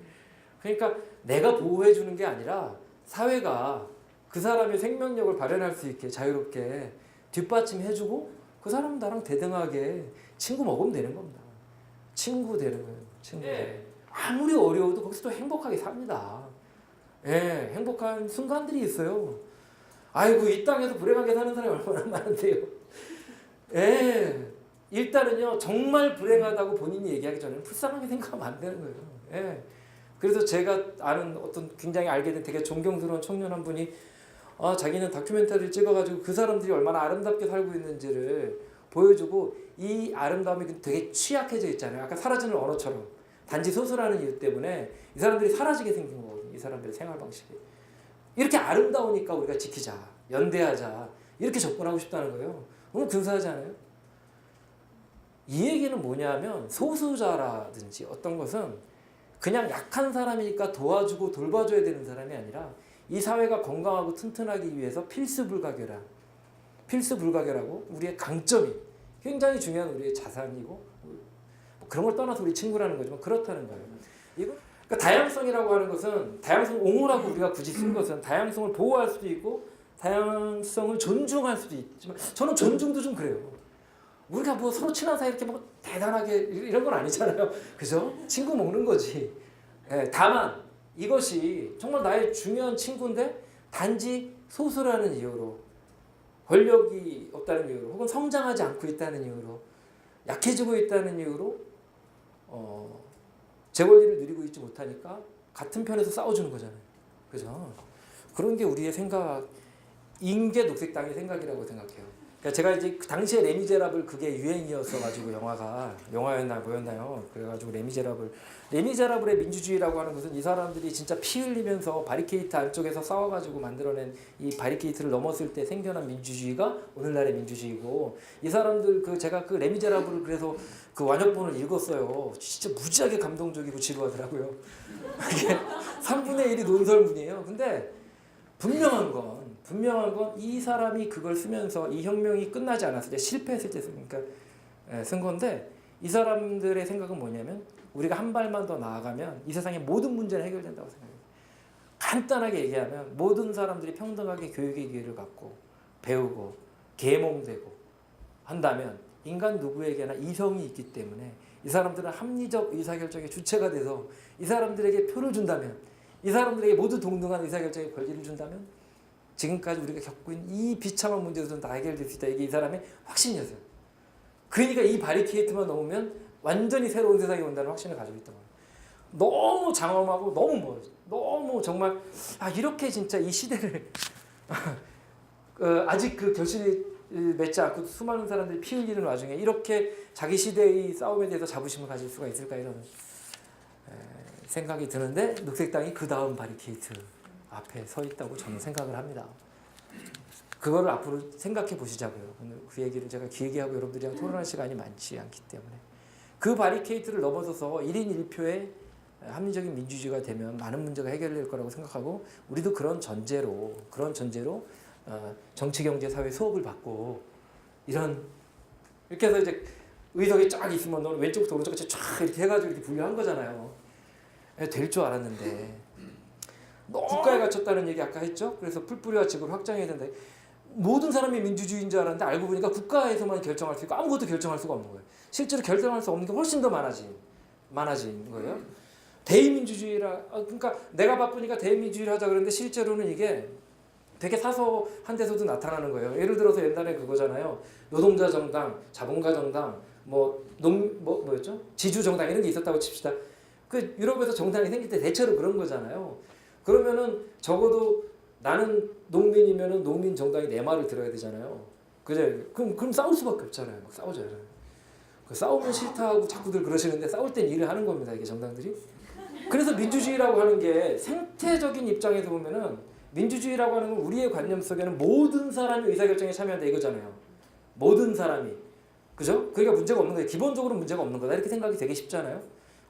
그러니까 내가 보호해 주는 게 아니라 사회가 그 사람의 생명력을 발현할 수 있게 자유롭게 뒷받침해주고 그 사람 나랑 대등하게 친구 먹으면 되는 겁니다. 친구 되는 거예요. 친구. 아무리 어려워도 거기서 또 행복하게 삽니다. 예, 행복한 순간들이 있어요. 아이고 이 땅에서 불행하게 사는 사람이 얼마나 많은데요. 예, 일단은요 정말 불행하다고 본인이 얘기하기 전에는 불쌍하게 생각하면 안 되는 거예요. 예. 그래서 제가 아는 어떤 굉장히 알게 된 되게 존경스러운 청년 한 분이 자기는 다큐멘터리를 찍어가지고 그 사람들이 얼마나 아름답게 살고 있는지를 보여주고 이 아름다움이 되게 취약해져 있잖아요. 아까 사라지는 언어처럼 단지 소수라는 이유 때문에 이 사람들이 사라지게 생긴 거거든요. 이 사람들의 생활 방식이. 이렇게 아름다우니까 우리가 지키자, 연대하자 이렇게 접근하고 싶다는 거예요. 너무 근사하지 않아요? 이 얘기는 뭐냐면 소수자라든지 어떤 것은 그냥 약한 사람이니까 도와주고 돌봐줘야 되는 사람이 아니라 이 사회가 건강하고 튼튼하기 위해서 필수불가결하고 우리의 강점이 굉장히 중요한 우리의 자산이고 그런 걸 떠나서 우리 친구라는 거지만 그렇다는 거예요. 이거 그러니까 다양성이라고 하는 것은 다양성 옹호라고 우리가 굳이 쓴 것은 다양성을 보호할 수도 있고 다양성을 존중할 수도 있지만 저는 존중도 좀 그래요. 우리가 뭐 서로 친한 사이 이렇게 뭐 대단하게 이런 건 아니잖아요. 그죠? 친구 먹는 거지. 예, 다만 이것이 정말 나의 중요한 친구인데 단지 소수라는 이유로 권력이 없다는 이유로 혹은 성장하지 않고 있다는 이유로 약해지고 있다는 이유로 제 권리를 누리고 있지 못하니까 같은 편에서 싸워주는 거잖아요. 그죠? 그런 게 우리의 생각인 게 녹색당의 생각이라고 생각해요. 그러니까 제가 이제 그 당시에 레미제라블 그게 유행이었어 가지고 영화였나 뭐였나요? 그래가지고 레미제라블의 민주주의라고 하는 것은 이 사람들이 진짜 피 흘리면서 바리케이트 안쪽에서 싸워가지고 만들어낸 이 바리케이트를 넘었을 때 생겨난 민주주의가 오늘날의 민주주의고 이 사람들 제가 그 레미제라블을 그래서 그 완역본을 읽었어요. 진짜 무지하게 감동적이고 지루하더라고요. 이게 3분의 1이 논설문이에요. 근데 분명한 건 이 사람이 그걸 쓰면서 이 혁명이 끝나지 않았을 때 실패했을 때 쓴 건데 이 사람들의 생각은 뭐냐면 우리가 한 발만 더 나아가면 이 세상의 모든 문제는 해결된다고 생각해요. 간단하게 얘기하면 모든 사람들이 평등하게 교육의 기회를 갖고 배우고 계몽되고 한다면 인간 누구에게나 이성이 있기 때문에 이 사람들은 합리적 의사결정의 주체가 돼서 이 사람들에게 표를 준다면 이 사람들에게 모두 동등한 의사결정의 권리를 준다면 지금까지 우리가 겪고 있는 이 비참한 문제도 다 해결될 수 있다. 이게 이 사람의 확신이었어요. 그러니까 이 바리케이트만 넘으면 완전히 새로운 세상이 온다는 확신을 가지고 있던 거예요. 너무 장엄하고 너무 정말 이렇게 진짜 이 시대를 아직 그 결실이 맺지 않고 수많은 사람들이 피 흘리는 와중에 이렇게 자기 시대의 싸움에 대해서 자부심을 가질 수가 있을까 이런 생각이 드는데 녹색당이 그 다음 바리케이트 앞에 서 있다고 저는 생각을 합니다. 그거를 앞으로 생각해 보시자고요. 오늘 그 얘기를 제가 길게 하고 여러분들이랑 토론할 시간이 많지 않기 때문에 그 바리케이트를 넘어서서 1인 1표의 합리적인 민주주의가 되면 많은 문제가 해결될 거라고 생각하고 우리도 그런 전제로 정치, 경제, 사회 수업을 받고 이렇게 해서 이제 의석이 쫙 있으면 너는 왼쪽부터 오른쪽까지 쫙 이렇게 해가지고 이렇게 분류한 거잖아요. 될 줄 알았는데 너무 국가에 갇혔다는 얘기 아까 했죠. 그래서 풀뿌리와 즙을 확장해야 된다. 모든 사람이 민주주의인 줄 알았는데 알고 보니까 국가에서만 결정할 수 있고 아무것도 결정할 수가 없는 거예요. 실제로 결정할 수 없는 게 훨씬 더 많아진 거예요. 대의민주주의라 그러니까 내가 바쁘니까 대의민주주의를 하자 그러는데 실제로는 이게 되게 사소한 데서도 나타나는 거예요. 예를 들어서 옛날에 그거잖아요. 노동자 정당, 자본가 정당, 뭐였죠? 지주 정당 이런 게 있었다고 칩시다. 그 유럽에서 정당이 생길 때 대체로 그런 거잖아요. 그러면은 적어도 나는 농민이면은 농민 정당이 내 말을 들어야 되잖아요. 그죠? 그럼 싸울 수밖에 없잖아요. 막 싸우잖아요. 싸우면 싫다고 자꾸들 그러시는데 싸울 땐 일을 하는 겁니다. 이게 정당들이. 그래서 민주주의라고 하는 게 생태적인 입장에서 보면은 민주주의라고 하는 건 우리의 관념 속에는 모든 사람이 의사결정에 참여한다 이거잖아요. 모든 사람이. 그죠? 그러니까 문제가 없는 거예요. 기본적으로 문제가 없는 거다. 이렇게 생각이 되게 쉽잖아요.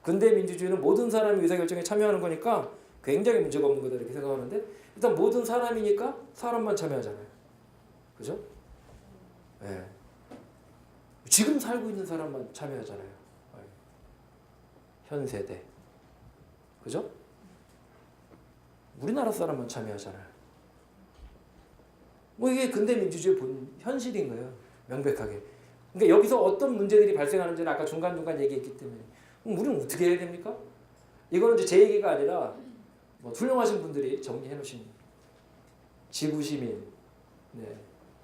근대 민주주의는 모든 사람이 의사결정에 참여하는 거니까 굉장히 문제가 없는 거다 이렇게 생각하는데 일단 모든 사람이니까 사람만 참여하잖아요. 그죠? 네. 지금 살고 있는 사람만 참여하잖아요. 현 세대. 그죠? 우리나라 사람만 참여하잖아요. 이게 근대 민주주의의 본 현실인 거예요. 명백하게. 그러니까 여기서 어떤 문제들이 발생하는지는 아까 중간중간 얘기했기 때문에 그럼 우리는 어떻게 해야 됩니까? 이거는 이제 제 얘기가 아니라 훌륭하신 분들이 정리해 놓으신 지구시민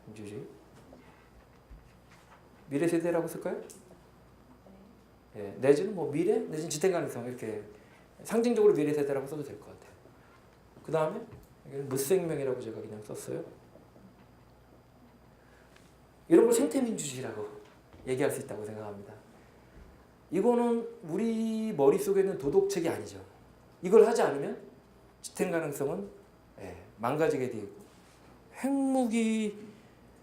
민주주의 미래 세대라고 쓸까요? 내지는 미래 내지는 지탱 가능성 이렇게 상징적으로 미래 세대라고 써도 될 것 같아요. 그 다음에 여기는 무생명이라고 제가 그냥 썼어요. 이런 걸 생태민주주의라고 얘기할 수 있다고 생각합니다. 이거는 우리 머릿속에는 도덕책이 아니죠. 이걸 하지 않으면 지탱 가능성은 망가지게 되고 핵무기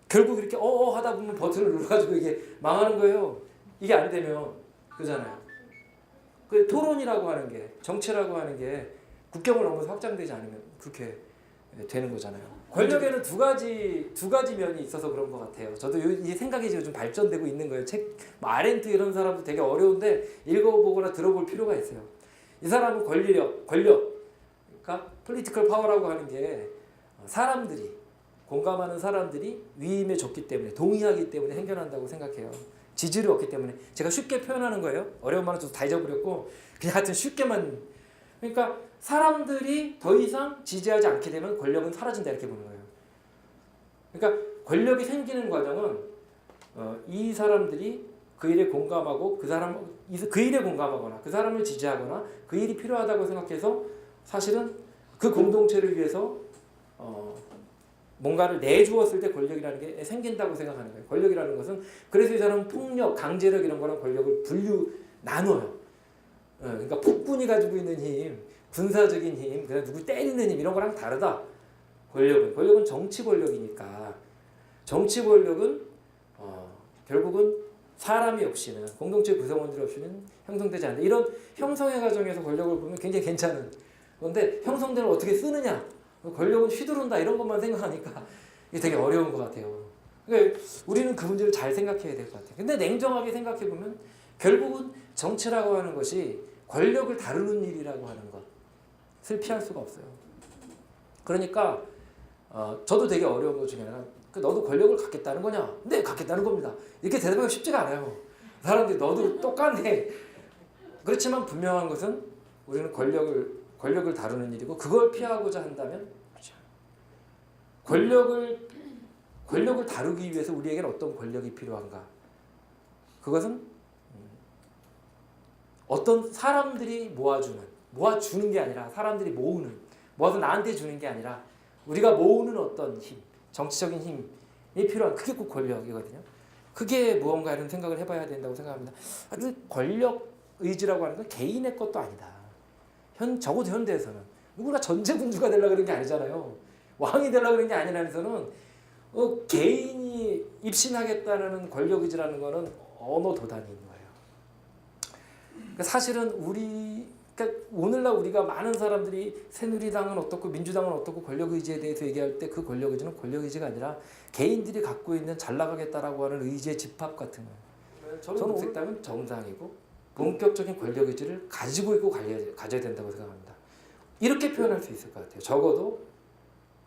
결국 이렇게 하다 보면 버튼을 눌러가지고 이게 망하는 거예요. 이게 안 되면 그잖아요. 그 토론이라고 하는 게 정치라고 하는 게 국경을 넘어서 확장되지 않으면 그렇게 되는 거잖아요. 권력에는 두 가지 면이 있어서 그런 것 같아요. 저도 이 생각이 지금 좀 발전되고 있는 거예요. 아렌트 이런 사람도 되게 어려운데 읽어보거나 들어볼 필요가 있어요. 이 사람은 권력, 그러니까 폴리티컬 파워라고 하는 게 사람들이 공감하는 사람들이 위임에 줬기 때문에 동의하기 때문에 행견한다고 생각해요. 지지를 얻기 때문에 제가 쉽게 표현하는 거예요. 어려운 말은 좀 다 잊어버렸고 그냥 하여튼 쉽게만 그러니까 사람들이 더 이상 지지하지 않게 되면 권력은 사라진다 이렇게 보는 거예요. 그러니까 권력이 생기는 과정은 이 사람들이 그 일에 공감하고 그 일에 공감하거나 그 사람을 지지하거나 그 일이 필요하다고 생각해서 사실은 그 공동체를 위해서 뭔가를 내주었을 때 권력이라는 게 생긴다고 생각하는 거예요. 권력이라는 것은 그래서 이 사람은 폭력, 강제력 이런 거랑 권력을 나눠요. 그러니까 폭군이 가지고 있는 힘, 군사적인 힘, 그다음 누구 때리는 힘 이런 거랑 다르다. 권력은 정치 권력이니까 정치 권력은 결국은 사람이 없이는 공동체 구성원들이 없이는 형성되지 않는다. 이런 형성의 과정에서 권력을 보면 굉장히 괜찮은 그런데 형성되는 어떻게 쓰느냐 권력은 휘두른다 이런 것만 생각하니까 이게 되게 어려운 것 같아요. 그러니까 우리는 그 문제를 잘 생각해야 될 것 같아요. 근데 냉정하게 생각해 보면 결국은 정치라고 하는 것이 권력을 다루는 일이라고 하는 것을 피할 수가 없어요. 그러니까 저도 되게 어려운 것 중에 하나가 너도 권력을 갖겠다는 거냐? 네, 갖겠다는 겁니다. 이렇게 대답하기 쉽지가 않아요. 사람들이 너도 똑같네. 그렇지만 분명한 것은 우리는 권력을 다루는 일이고 그걸 피하고자 한다면 권력을 다루기 위해서 우리에게는 어떤 권력이 필요한가? 그것은 어떤 사람들이 모아주는 게 아니라 사람들이 모아서 나한테 주는 게 아니라 우리가 모으는 어떤 힘, 정치적인 힘이 필요한 그게 꼭 권력이거든요. 그게 무언가 이런 생각을 해봐야 된다고 생각합니다. 권력 의지라고 하는 건 개인의 것도 아니다. 적어도 현대에서는 누구나 전제군주가 되려고 그런 게 아니잖아요. 왕이 되려고 그런 게 아니라면서는 개인이 입신하겠다는 권력 의지라는 거는 어느 도단이 있는 거예요. 그러니까 사실은 그러니까 오늘날 우리가 많은 사람들이 새누리당은 어떻고 민주당은 어떻고 권력 의지에 대해서 얘기할 때 그 권력 의지는 권력 의지가 아니라 개인들이 갖고 있는 잘 나가겠다라고 하는 의지의 집합 같은 거예요. 저는 녹색당은 정당이고 본격적인 권력 의지를 가지고 있고 가져야 된다고 생각합니다. 이렇게 표현할 수 있을 것 같아요. 적어도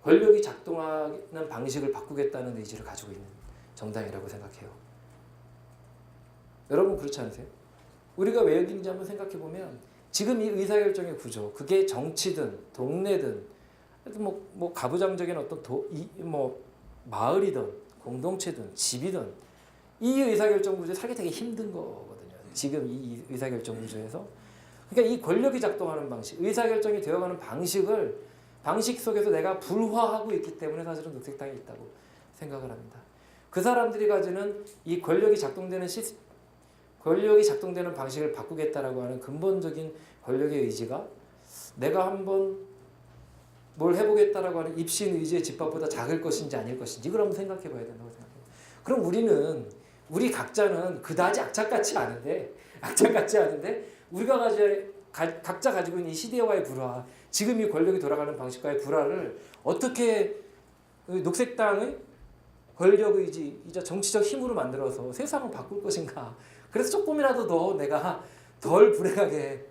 권력이 작동하는 방식을 바꾸겠다는 의지를 가지고 있는 정당이라고 생각해요. 여러분 그렇지 않으세요? 우리가 왜 여기인지 한번 생각해 보면 지금 이 의사결정의 구조, 그게 정치든 동네든 뭐 가부장적인 어떤 마을이든 공동체든 집이든 이 의사결정 구조에 살기 되게 힘든 거거든요. 지금 이 의사결정 구조에서 그러니까 이 권력이 작동하는 방식, 의사결정이 되어가는 방식 속에서 내가 불화하고 있기 때문에 사실은 녹색당이 있다고 생각을 합니다. 그 사람들이 가지는 이 권력이 작동되는 방식을 바꾸겠다라고 하는 근본적인 권력의 의지가 내가 한번 뭘 해보겠다라고 하는 입신 의지의 집합보다 작을 것인지 아닐 것인지 이걸 한번 생각해 봐야 된다고 생각해요. 그럼 우리 각자는 그다지 악착같지 않은데 우리가 각자 가지고 있는 이 시대와의 불화, 지금 이 권력이 돌아가는 방식과의 불화를 어떻게 녹색당의 권력 의지이자 정치적 힘으로 만들어서 세상을 바꿀 것인가? 그래서 조금이라도 내가 덜 불행하게,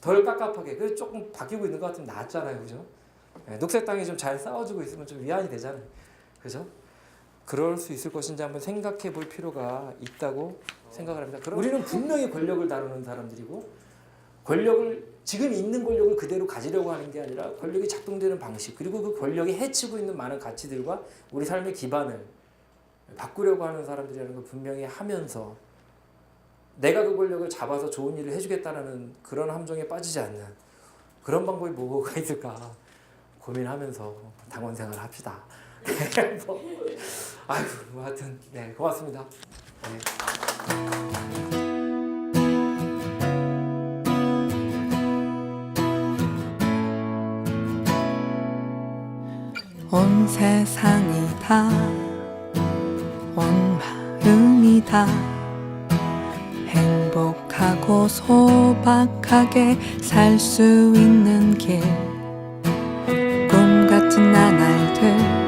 덜 깝깝하게, 그래서 조금 바뀌고 있는 것 같으면 낫잖아요, 그죠? 녹색당이 좀 잘 싸워주고 있으면 좀 위안이 되잖아요, 그죠? 그럴 수 있을 것인지 한번 생각해 볼 필요가 있다고 생각을 합니다. 우리는 분명히 권력을 다루는 사람들이고 지금 있는 권력을 그대로 가지려고 하는 게 아니라 권력이 작동되는 방식 그리고 그 권력이 해치고 있는 많은 가치들과 우리 삶의 기반을 바꾸려고 하는 사람들이라는 걸 분명히 하면서 내가 그 권력을 잡아서 좋은 일을 해주겠다는 그런 함정에 빠지지 않는 그런 방법이 뭐가 있을까 고민하면서 당원 생활을 합시다. 하여튼 네 고맙습니다. 네. 온 세상이 다 온 마음이 다 행복하고 소박하게 살 수 있는 길 꿈 같은 나날들